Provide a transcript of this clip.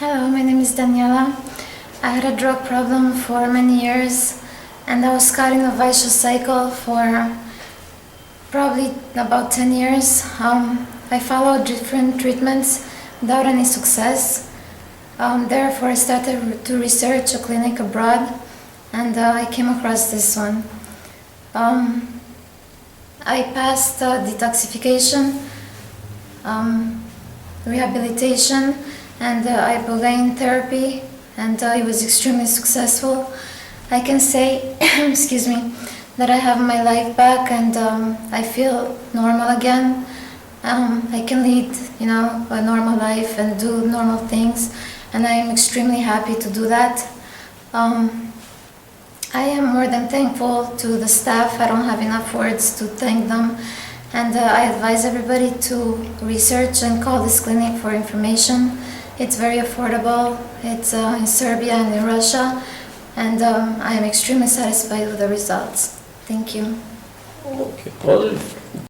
Hello, my name is Daniela. I had a drug problem for many years and I was caught in a vicious cycle for probably about 10 years. I followed different treatments without any success. Therefore, I started to research a clinic abroad and I came across this one. I passed detoxification, rehabilitation, and ibogaine therapy, and it was extremely successful. I can say, excuse me, that I have my life back and I feel normal again. I can lead, a normal life and do normal things, and I am extremely happy to do that. I am more than thankful to the staff. I don't have enough words to thank them. And I advise everybody to research and call this clinic for information. It's very affordable. It's in Serbia and in Russia. And I am extremely satisfied with the results. Thank you. Okay, positive.